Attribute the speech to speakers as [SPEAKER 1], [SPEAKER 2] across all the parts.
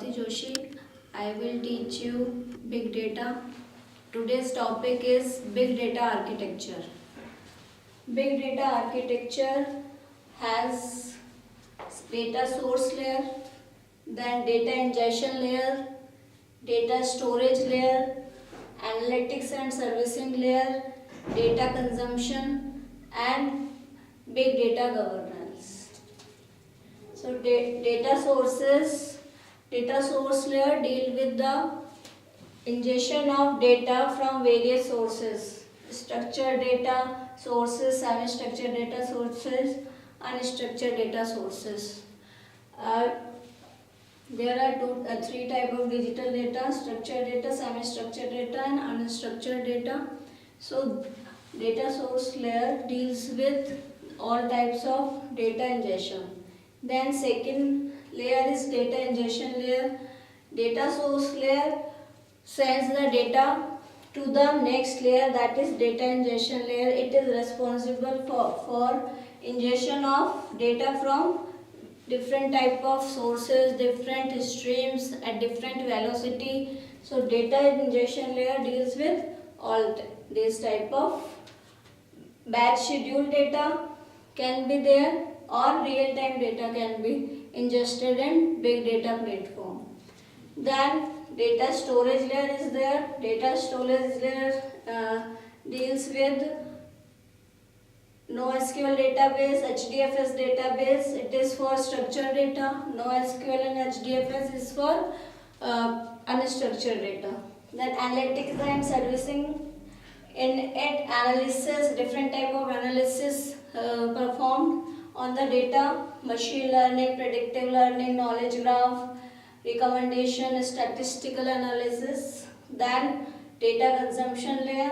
[SPEAKER 1] Swati Joshi. I will teach you big data. Today's topic is big data architecture. Big data architecture has data source layer, then data ingestion layer, data storage layer, analytics and servicing layer, data consumption, and big data governance. So data source layer deal with the ingestion of data from various sources: structured data sources, semi-structured data sources, unstructured data sources. There are three types of digital data: structured data, semi-structured data, and unstructured data. So data source layer deals with all types of data ingestion. Then second layer is data ingestion layer. Data source layer sends the data to the next layer, that is data ingestion layer. It is responsible for ingestion of data from different type of sources, different streams at different velocity. So data ingestion layer deals with all this type of batch scheduled data can be there, or real-time data can be ingested in big data platform. Then data storage layer is there. Data storage layer deals with NoSQL database, HDFS database. It is for structured data. NoSQL and HDFS is for unstructured data. Then analytics and servicing. In it, analysis, different type of analysis performed on the data: machine learning, predictive learning, knowledge graph, recommendation, statistical analysis. Then data consumption layer.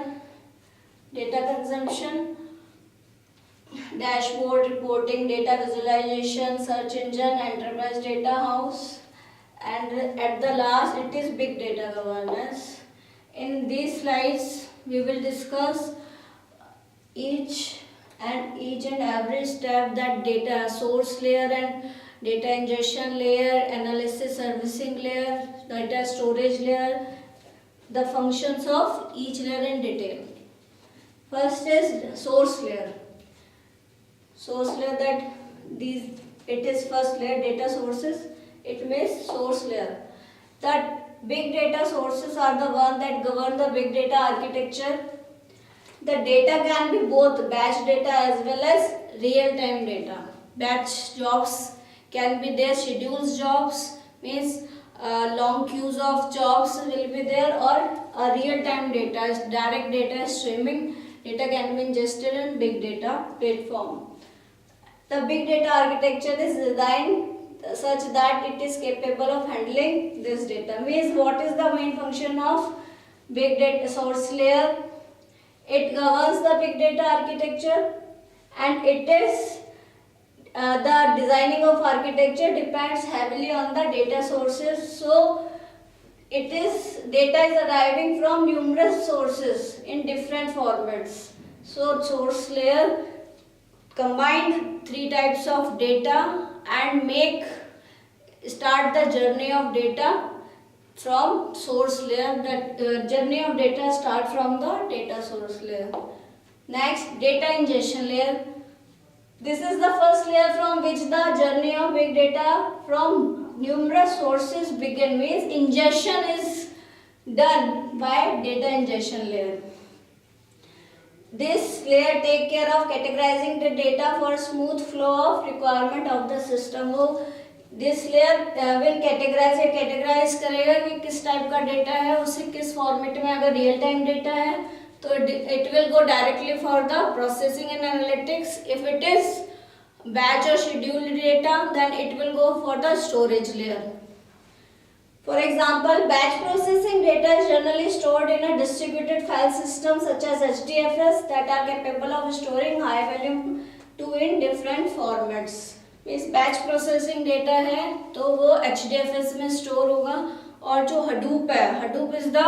[SPEAKER 1] Data consumption: dashboard reporting, data visualization, search engine, enterprise data house. And at the last, it is big data governance. In these slides, we will discuss each and every step, that data source layer and data ingestion layer, analysis servicing layer, data storage layer, the functions of each layer in detail. First is source layer. Source layer, it is first layer, data sources, it means source layer. That big data sources are the one that govern the big data architecture. The data can be both batch data as well as real-time data. Batch jobs can be there, schedules jobs means long queues of jobs will be there, or real-time data, direct data streaming data can be ingested in big data platform. The big data architecture is designed such that it is capable of handling this data. Means what is the main function of big data source layer? It governs the big data architecture, and it is the designing of architecture depends heavily on the data sources. So data is arriving from numerous sources in different formats. So source layer combine three types of data and start the journey of data from source layer. That journey of data start from the data source layer. Next, data ingestion layer. This is the first layer from which the journey of big data from numerous sources begin. Means ingestion is done by data ingestion layer. This layer take care of categorizing the data for smooth flow of requirement of the system. वो this layer will categorize करेगा कि किस type का data है, उसे किस format में. अगर रियल टाइम डेटा है तो it will go directly for the processing and analytics. If it is batch or scheduled data, then it will go for the storage layer. For example, batch processing data is generally stored in a distributed file system such as HDFS that are capable of storing high volume to in different formats. इस batch processing data है तो वो HDFS में store होगा. और जो Hadoop है, Hadoop is the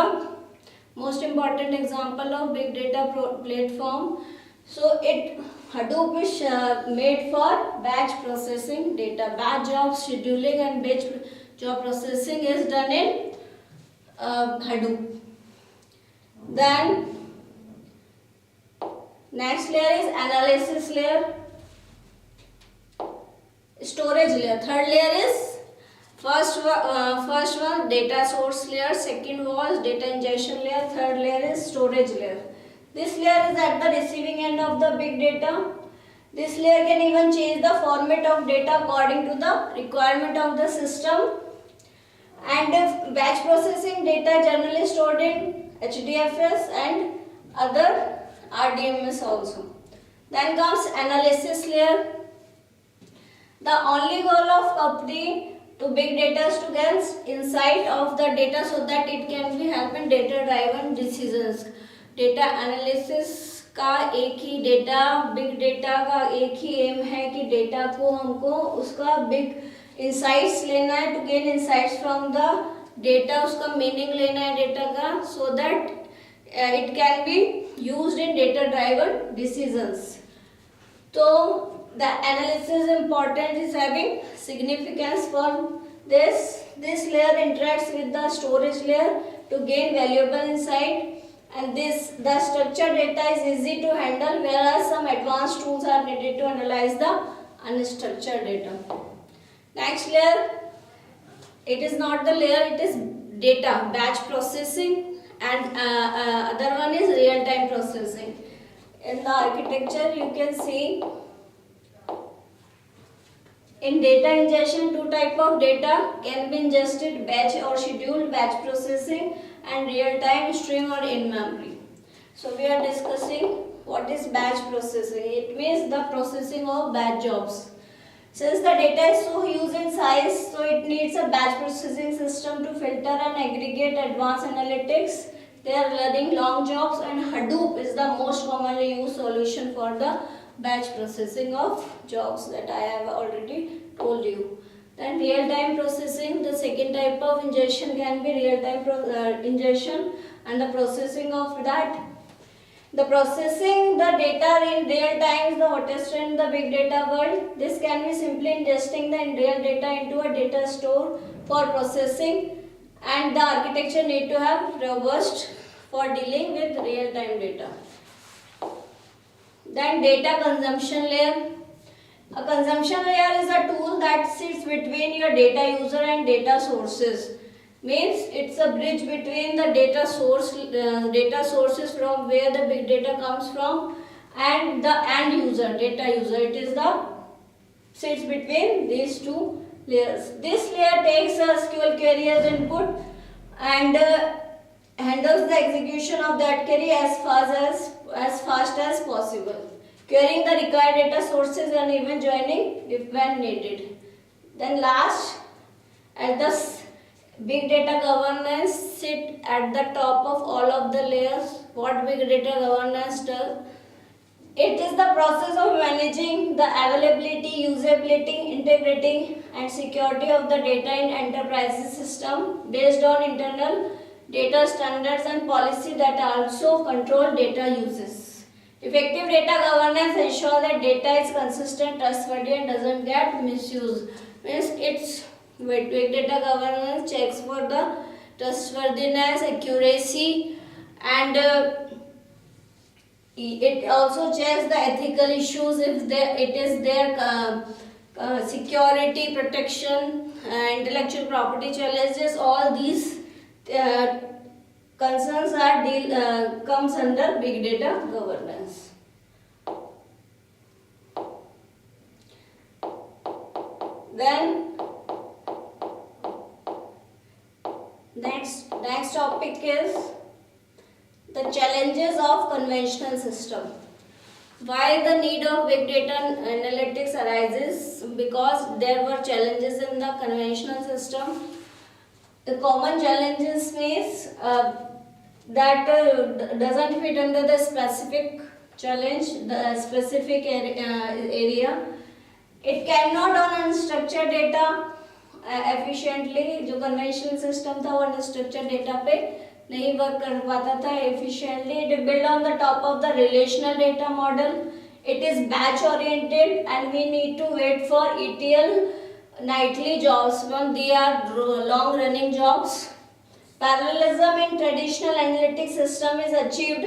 [SPEAKER 1] most important example of big data platform. So Hadoop is made for batch processing data, batch jobs, scheduling and job processing is done in Hadoop. Then next layer is analysis layer, storage layer. Third layer is first one data source layer, second was data ingestion layer, third layer is storage layer. This layer is at the receiving end of the big data. This layer can even change the format of data according to the requirement of the system. And if batch processing data generally stored in HDFS and other RDMS also. Then comes analysis layer. The only goal of company to big data is to get insight of the data so that it can be help in data driven decisions. Data analysis का एक ही data big data का एक ही M है कि data को हमको उसका big insights लेना है, to gain insights from the data, उसका मीनिंग लेना है डेटा का, so that it can be used in data driven decisions. तो the analysis important is having significance for this layer interacts with the storage layer to gain valuable insight. And the structured data is easy to handle, whereas some advanced tools are needed to analyze the unstructured data. Next layer, it is not the layer, it is data batch processing, and other one is real time processing. In the architecture you can see in data ingestion two type of data can be ingested, batch or scheduled batch processing, and real-time stream or in-memory. So we are discussing what is batch processing. It means the processing of batch jobs. Since the data is so huge in size, so it needs a batch processing system to filter and aggregate advanced analytics. They are running long jobs, and Hadoop is the most commonly used solution for the batch processing of jobs that I have already told you. Then real-time processing, the second type of ingestion can be real-time ingestion, and the processing of that. The processing the data in real time is the hottest trend in the big data world. This can be simply ingesting the real data into a data store for processing, and the architecture need to have robust for dealing with real-time data. Then data consumption layer. A consumption layer is a tool that sits between your data user and data sources. Means it's a bridge between the data sources from where the big data comes from and the end user, data user. It is the sits between these two layers. This layer takes a SQL query as input and handles the execution of that query as fast as possible, querying the required data sources and even joining if when needed. Then last, at the big data governance sit at the top of all of the layers. What big data governance does? It is the process of managing the availability, usability, integrity and security of the data in enterprise system based on internal data standards and policy that also control data uses. Effective data governance ensures that data is consistent, trustworthy and doesn't get misused. Means it's big data governance checks for the trustworthiness, accuracy, and it also checks the ethical issues if it is their security, protection, intellectual property challenges. All these concerns are comes under big data governance. Then next topic is the challenges of conventional system. Why the need of big data analytics arises? Because there were challenges in the conventional system. The common challenges means that doesn't fit under the specific challenge, the specific area. It cannot on unstructured data efficiently. जो conventional system था वो unstructured data पे नहीं work कर पाता था efficiently. It built on the top of the relational data model. It is batch oriented and we need to wait for ETL nightly jobs, but they are long running jobs. Parallelism in traditional analytic system is achieved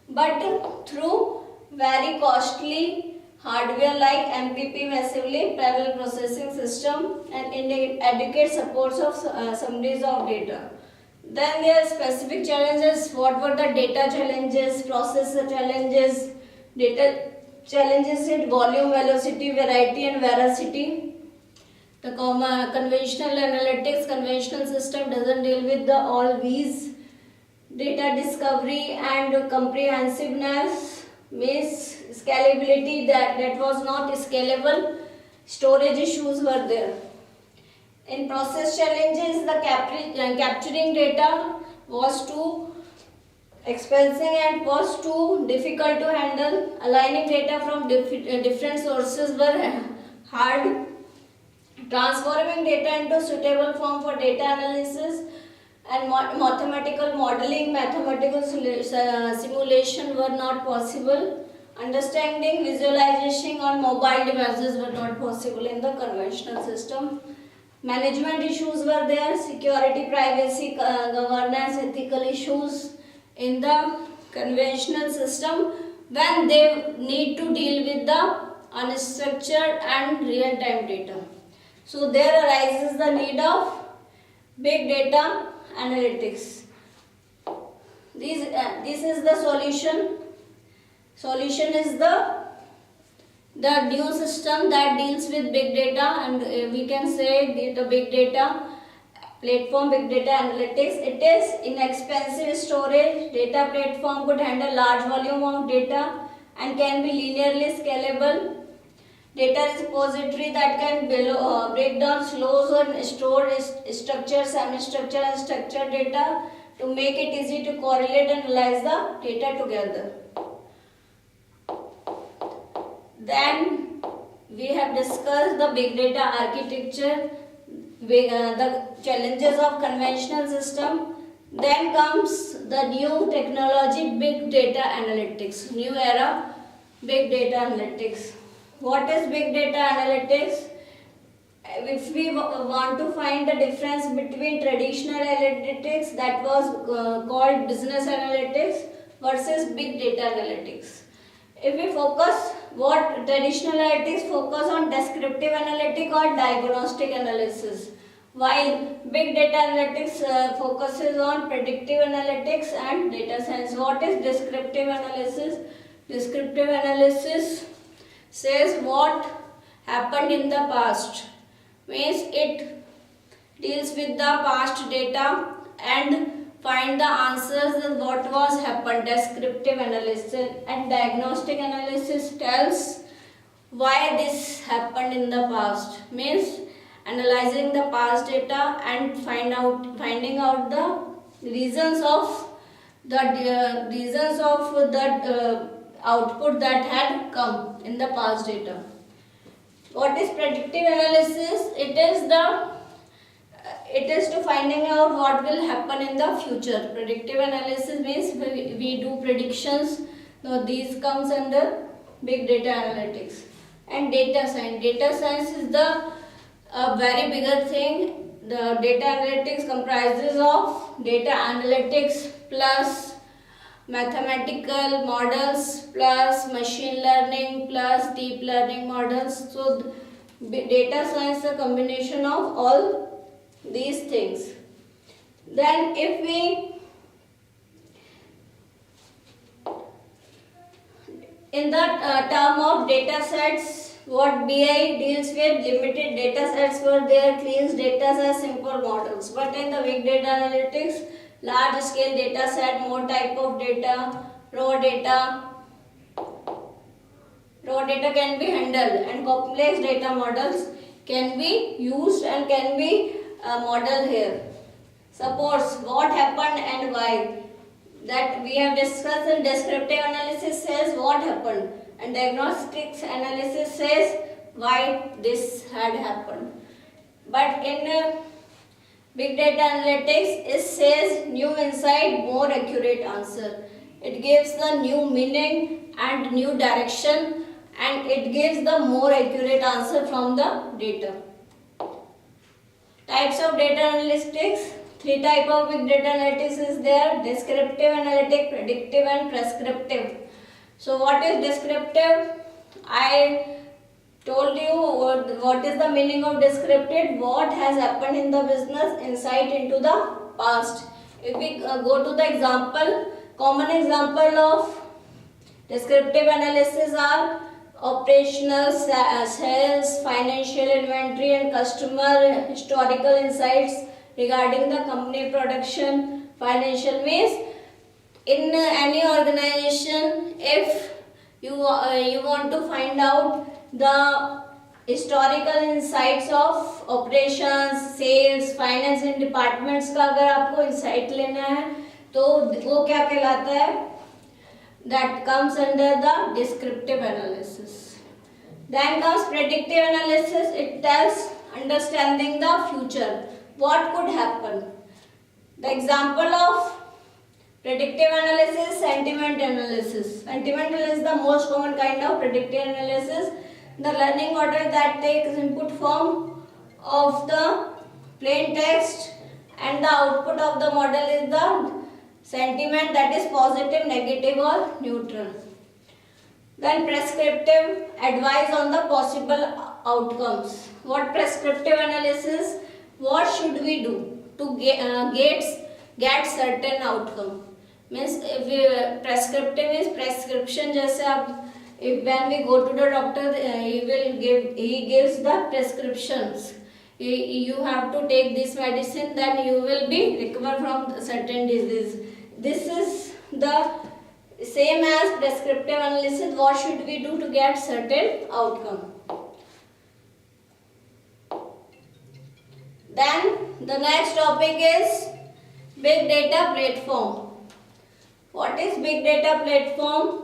[SPEAKER 1] but through very costly hardware like MPP, massively parallel processing system, and inadequate supports of summaries of data. Then there are specific challenges. What were the data challenges, processor challenges, data challenges in volume, velocity, variety and veracity. The conventional analytics, conventional system doesn't deal with the all these. Data discovery and comprehensiveness means scalability, that was not scalable. Storage issues were there. In process challenges, the capturing data was too expensive and was too difficult to handle. Aligning data from different sources were hard. Transforming data into suitable form for data analysis and mathematical modeling, mathematical simulation were not possible. Understanding visualization on mobile devices were not possible in the conventional system. Management issues were there, security, privacy, governance, ethical issues in the conventional system when they need to deal with the unstructured and real-time data. So there arises the need of big data analytics. This is the solution. Solution is the new system that deals with big data, and we can say the big data platform, big data analytics. It is inexpensive storage. Data platform could handle large volume of data and can be linearly scalable. Data repository that can break down flows or store structured, semi-structured and structured data to make it easy to correlate and analyze the data together. Then we have discussed the big data architecture, the challenges of conventional system. Then comes the new technology, big data analytics, new era, big data analytics. What is big data analytics? If we want to find the difference between traditional analytics, that was called business analytics, versus big data analytics. If we focus, what traditional analytics focus on descriptive analytic or diagnostic analysis, while big data analytics focuses on predictive analytics and data science. What is descriptive analysis? Descriptive analysis says what happened in the past, means it deals with the past data and find the answers of what was happened. Descriptive analysis. And diagnostic analysis tells why this happened in the past, means analyzing the past data and finding out the reasons of the output that had come in the past data. What is predictive analysis? It is to finding out what will happen in the future. Predictive analysis means we do predictions. Now these comes under big data analytics. And data science. Data science is the very bigger thing. The data analytics comprises of data analytics plus mathematical models plus machine learning plus deep learning models. So data science is a combination of all these things. Then if we in the term of data sets, what BI deals with limited data sets were there, cleans data sets, simple models. But in the big data analytics, large scale data set, more type of data, raw data can be handled, and complex data models can be used and can be modeled here. Supports what happened and why. That we have discussed. In descriptive analysis says what happened, and diagnostics analysis says why this had happened. But in big data analytics, it says new insight, more accurate answer. It gives the new meaning and new direction, and it gives the more accurate answer from the data. Types of data analytics. Three type of big data analytics is there: descriptive analytic, predictive and prescriptive. So what is descriptive? I told you what is the meaning of descriptive. What has happened in the business, insight into the past. If we go to the example, common example of descriptive analysis are operational, sales, financial, inventory and customer historical insights regarding the company production. Financial means in any organization, if you want to find out the historical insights of operations, sales, finance in departments का अगर आपको insight लेना है तो वो क्या कहलाता है? That comes under the descriptive analysis. Then comes predictive analysis. It tells understanding the future. What could happen? The example of predictive analysis, sentiment analysis. Sentiment is the most common kind of predictive analysis. The learning model that takes input form of the plain text and the output of the model is the sentiment, that is positive, negative or neutral. Then prescriptive, advice on the possible outcomes. What prescriptive analysis? What should we do to get certain outcome? Means if prescriptive is prescription, जैसे आप if when we go to the doctor, he gives the prescriptions. You have to take this medicine, then you will be recover from certain disease. This is the same as prescriptive analysis. What should we do to get certain outcome? Then the next topic is big data platform. What is big data platform?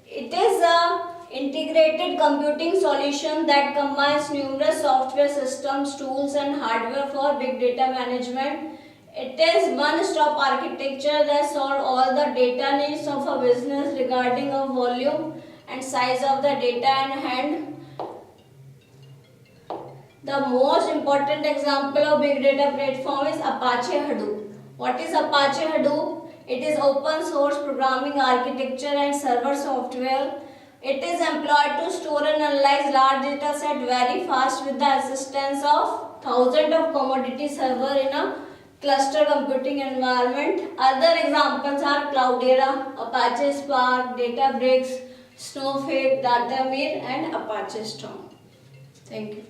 [SPEAKER 1] It is a integrated computing solution that combines numerous software systems, tools and hardware for big data management. It is one-stop architecture that solves all the data needs of a business regarding of volume and size of the data in hand. The most important example of big data platform is Apache Hadoop. What is Apache Hadoop? It is open source programming architecture and server software. It is employed to store and analyze large data set very fast with the assistance of thousands of commodity server in a cluster computing environment. Other examples are Cloudera, Apache Spark, Databricks, Snowflake, Datamir and Apache Storm. Thank you.